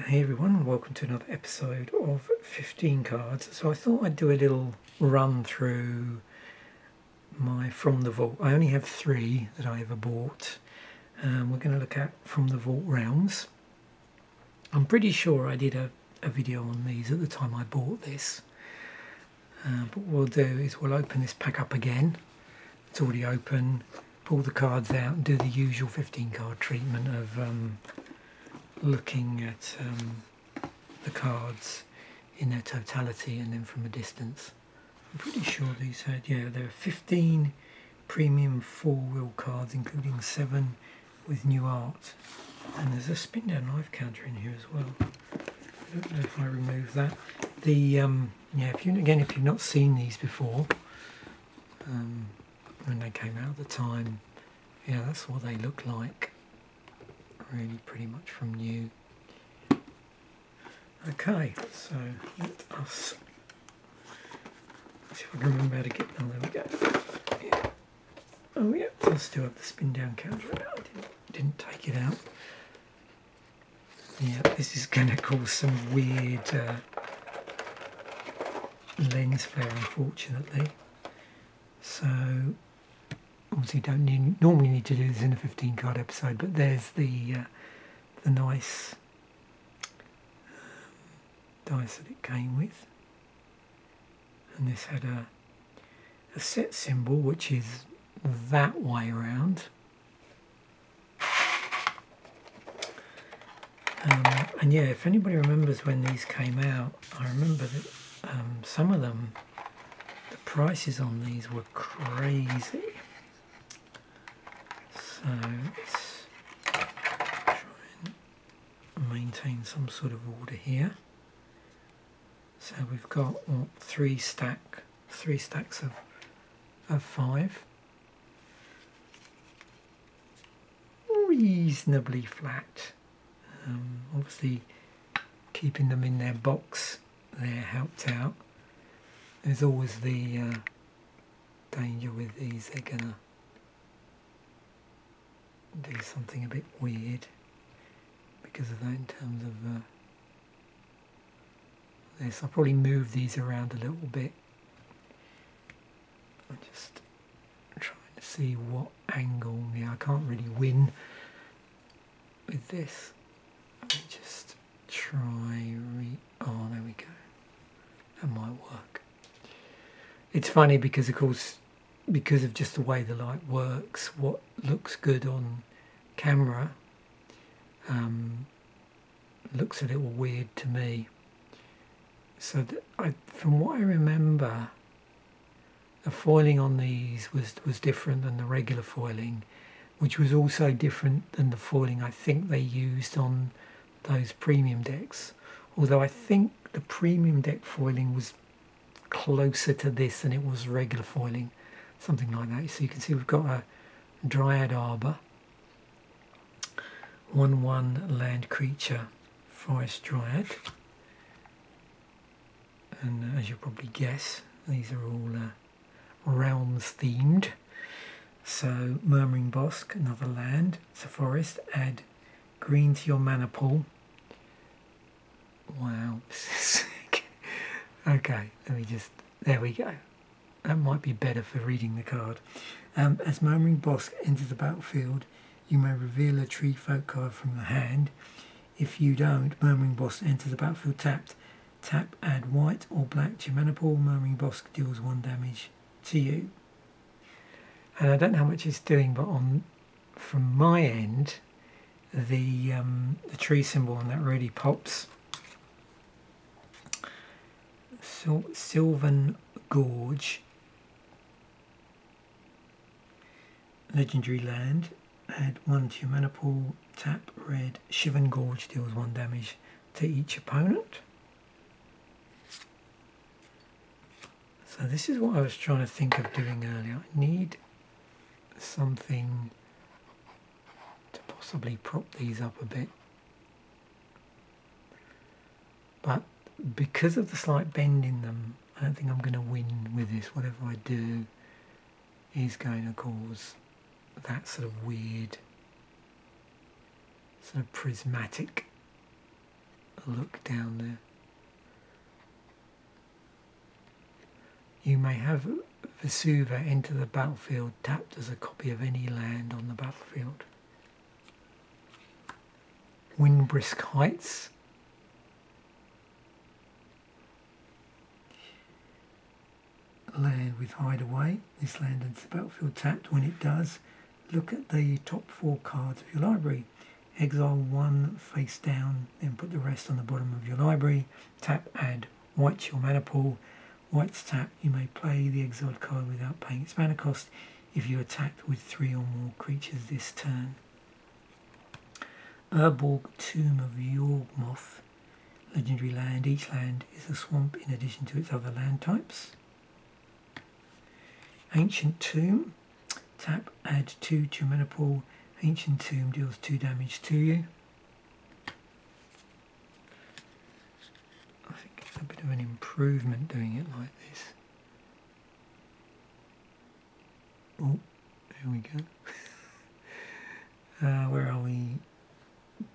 Hey everyone, welcome to another episode of 15 cards. So I thought I'd do a little run through my From the Vault. I only have 3 that I ever bought. We're going to look at From the Vault Realms. I'm pretty sure I did a video on these at the time I bought this. But what we'll do is we'll open this pack up again. It's already open. Pull the cards out and do the usual 15 card treatment of looking at the cards in their totality and then from a distance. I'm pretty sure these had, there are 15 premium 4-wheel cards, including 7 with new art. And there's a spin down life counter in here as well. I don't know if I remove that. If you've not seen these before, when they came out at the time, that's what they look like. Really pretty much from new. Okay, so let us see if I can remember how to get. Oh, there we go. Yeah. Oh yeah, I still have the spin down counter. I didn't take it out. Yeah, this is going to cause some weird lens flare, unfortunately. So obviously don't normally need to do this in a 15 card episode, but there's the nice dice that it came with, and this had a set symbol which is that way around, and if anybody remembers when these came out, I remember that some of them, the prices on these were crazy. So let's try and maintain some sort of order here. So we've got 3 stacks of 5. Reasonably flat. Obviously keeping them in their box there helped out. There's always the danger with these, they're gonna do something a bit weird because of that in terms of this. I'll probably move these around a little bit. I'm just trying to see what angle. I can't really win with this. Let me just try. Oh, there we go. That might work. It's funny because, of course, because of just the way the light works, what looks good on camera looks a little weird to me. So from what I remember, the foiling on these was different than the regular foiling, which was also different than the foiling I think they used on those premium decks. Although I think the premium deck foiling was closer to this than it was regular foiling, something like that. So you can see we've got a Dryad Arbor, 1/1 land creature, Forest Dryad. And as you'll probably guess, these are all realms themed. So Murmuring Bosque, another land, it's a forest. Add green to your mana pool. Wow, this is sick. Okay, there we go. That might be better for reading the card. As Murmuring Bosque enters the battlefield, you may reveal a tree folk card from your hand. If you don't, Murmuring Bosque enters the battlefield tapped. Tap, add white or black to your mana pool. Murmuring Bosque deals 1 damage to you. And I don't know how much it's doing, but from my end, the tree symbol on that really pops. Sylvan Gorge, legendary land. Add 1 to your mana pool. Tap, red. Sylvan Gorge deals 1 damage to each opponent. So this is what I was trying to think of doing earlier. I need something to possibly prop these up a bit. But because of the slight bend in them, I don't think I'm going to win with this. Whatever I do is going to cause that sort of weird, sort of prismatic a look down there. You may have Vesuva enter the battlefield tapped as a copy of any land on the battlefield. Windbrisk Heights. Land with Hideaway. This land enters the battlefield tapped. When it does, look at the top 4 cards of your library. Exile 1 face down, then put the rest on the bottom of your library. Tap, add white to your mana pool. White's tap, you may play the exiled card without paying its mana cost if you attacked with 3 or more creatures this turn. Urborg Tomb of Yawgmoth. Legendary land. Each land is a swamp in addition to its other land types. Ancient Tomb. Tap, add 2 to your mana pool. Ancient Tomb deals 2 damage to you. I think it's a bit of an improvement doing it like this. Oh, there we go. Where are we?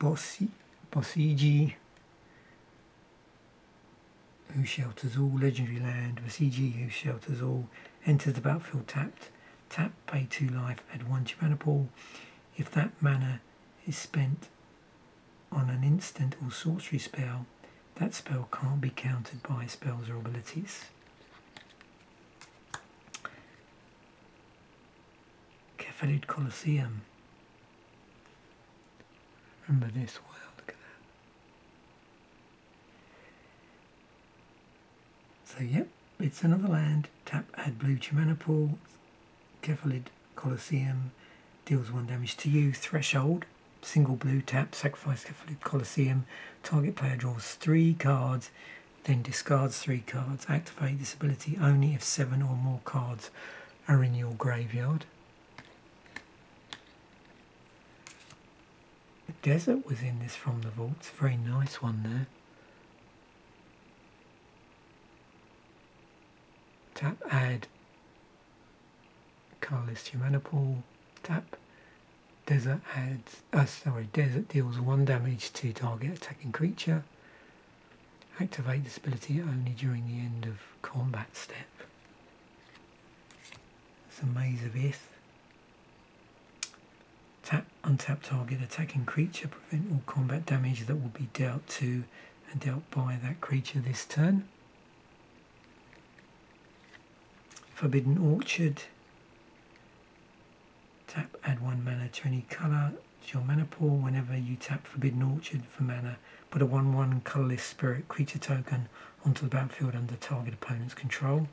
Bossigi, who shelters all. Legendary land. Bossigi, who shelters all. Enters the battlefield tapped. Tap, pay 2 life, add 1 to your mana pool. If that mana is spent on an instant or sorcery spell, that spell can't be countered by spells or abilities. Cephalid Colosseum. Remember this well, look at that. So yep, it's another land. Tap, add blue to your mana pool. Cephalid Colosseum deals 1 damage to you. Threshold, single blue, tap, sacrifice Cephalid Colosseum. Target player draws 3 cards, then discards 3 cards. Activate this ability only if 7 or more cards are in your graveyard. The desert was in this from the vault. It's a very nice one there. Tap, add colourless to your mana pool. Tap, desert adds, desert deals 1 damage to target attacking creature. Activate this ability only during the end of combat step. It's a Maze of Ith. Tap, untap target attacking creature, prevent all combat damage that will be dealt to and dealt by that creature this turn. Forbidden Orchard. Tap, add 1 mana to any colour to your mana pool. Whenever you tap Forbidden Orchard for mana, put a 1/1 colourless spirit creature token onto the battlefield under target opponent's control.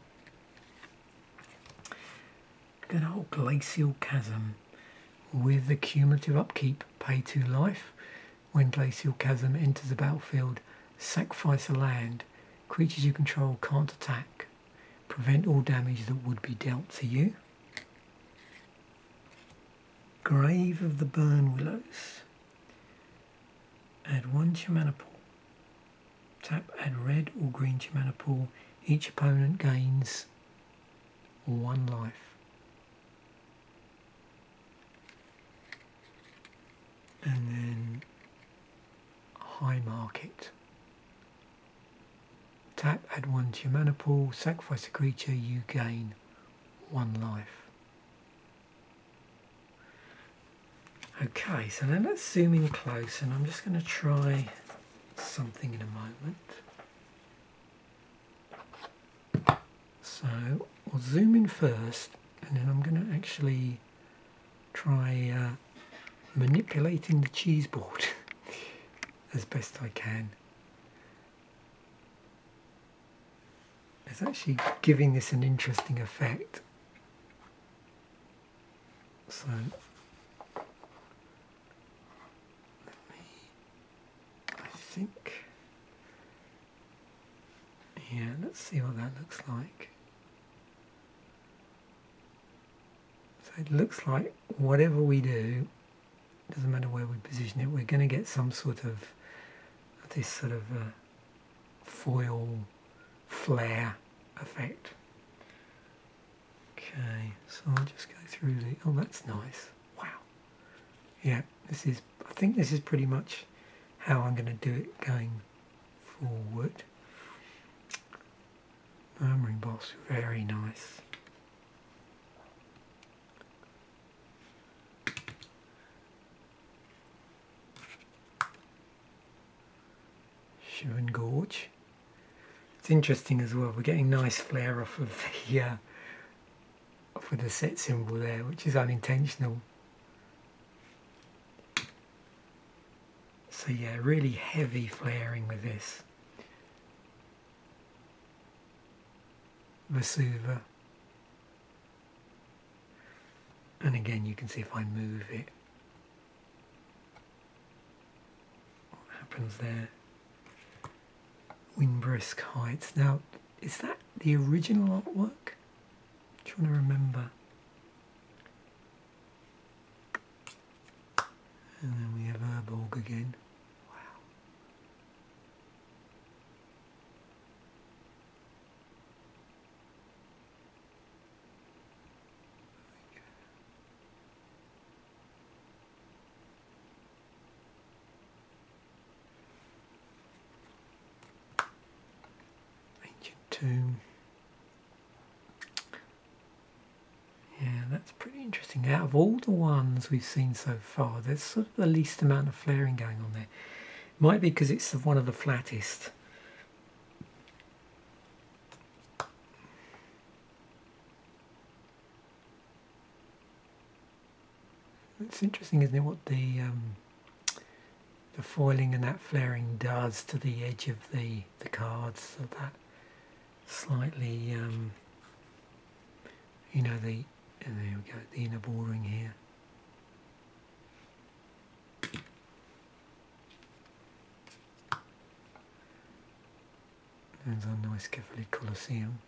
Good old Glacial Chasm. With the cumulative upkeep, pay 2 life. When Glacial Chasm enters the battlefield, sacrifice a land. Creatures you control can't attack. Prevent all damage that would be dealt to you. Grave of the Burn Willows. Add 1 to your mana pool. Tap, add red or green to your mana pool. Each opponent gains 1 life. And then High Market. Tap, add 1 to your mana pool. Sacrifice a creature, you gain 1 life. Okay, so now let's zoom in close, and I'm just going to try something in a moment. So I'll zoom in first, and then I'm going to actually try manipulating the cheese board as best I can. It's actually giving this an interesting effect. So let's see what that looks like. So it looks like whatever we do, doesn't matter where we position it, we're going to get some sort of this sort of foil flare effect. Okay, so I'll just go through the, oh that's nice, wow. Yeah, I think this is pretty much how I'm going to do it going forward. Murmuring Boss, very nice. Shivan Gorge. It's interesting as well, we're getting nice flare off of the set symbol there, which is unintentional. So yeah, really heavy flaring with this. Vesuva. And again, you can see if I move it, what happens there. Windbrisk Heights. Now, is that the original artwork? I'm trying to remember. And then we have Herborg again. Wow. Ancient Tomb. Yeah, that's pretty interesting. Out of all the ones we've seen so far, there's sort of the least amount of flaring going on there. Might be because it's one of the flattest. It's interesting, isn't it, what the foiling and that flaring does to the edge of the cards, so that slightly, you know, and there we go, the inner bordering here. There's our nice Catholic Colosseum.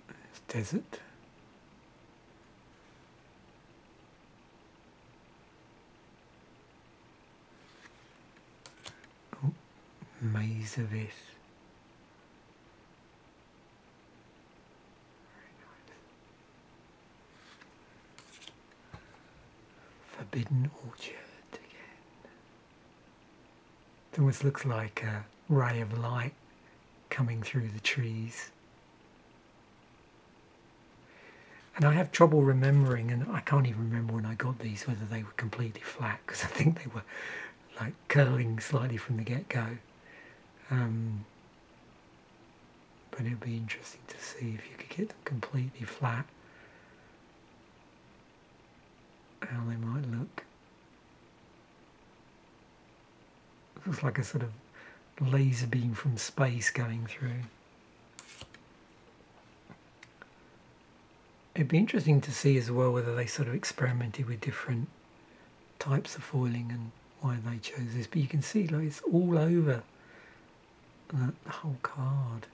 There's desert. Oh, Maze of it. Forbidden Orchard again. It almost looks like a ray of light coming through the trees. And I have trouble remembering, and I can't even remember when I got these, whether they were completely flat, because I think they were like curling slightly from the get-go. But it would be interesting to see if you could get them completely flat, how they might look. It looks like a sort of laser beam from space going through. It'd be interesting to see as well whether they sort of experimented with different types of foiling and why they chose this. But you can see, like, it's all over the whole card.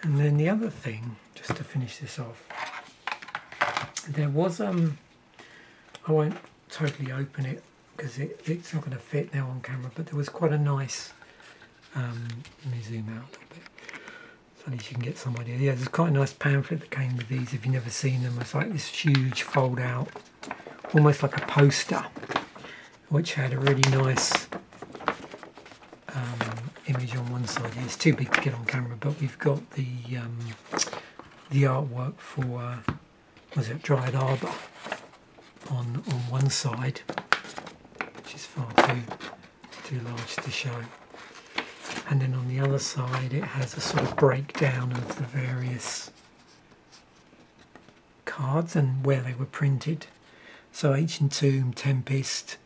And then the other thing, just to finish this off, there was I won't totally open it because it's not going to fit now on camera, but there was quite a nice, let me zoom out a little bit so at least you can get some idea. Yeah, there's quite a nice pamphlet that came with these. If you've never seen them, it's like this huge fold out, almost like a poster, which had a really nice image on one side. It's too big to get on camera, but we've got the artwork for was it Dryad Arbour on one side, which is far too large to show, and then on the other side it has a sort of breakdown of the various cards and where they were printed. So Ancient Tomb, Tempest,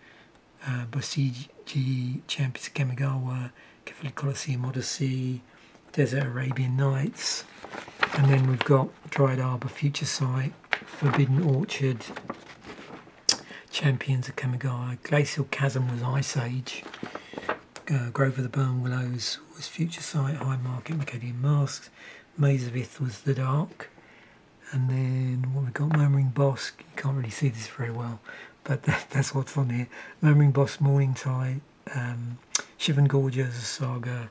Bosiji, Champions Kamigawa, Catholic Colosseum Odyssey, Desert Arabian Nights, and then we've got Dryad Arbour, Future Sight, Forbidden Orchard, Champions of Kamigawa, Glacial Chasm was Ice Age, Grove of the Burn Willows was Future Sight, High Market, Macadian Masks. Maze of Ith was The Dark. And then what we've got, Murmuring Bosk. You can't really see this very well, but that's what's on here. Murmuring Bosk, Morning Tide, Shivan Gorges, Saga,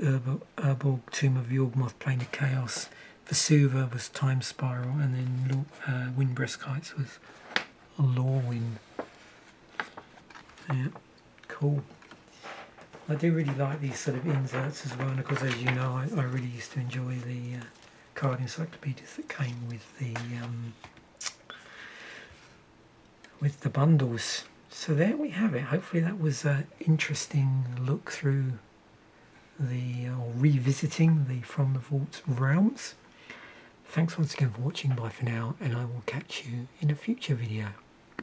Urborg, Tomb of Yawgmoth, Plane of Chaos. Vesuva was Time Spiral, and then Windbreast Kites was Lorwyn. Yeah, cool. I do really like these sort of inserts as well, and of course, as you know, I really used to enjoy the card encyclopedias that came with the bundles. So there we have it. Hopefully that was an interesting look through or revisiting the From the Vault realms. Thanks once again for watching. Bye for now, and I will catch you in a future video.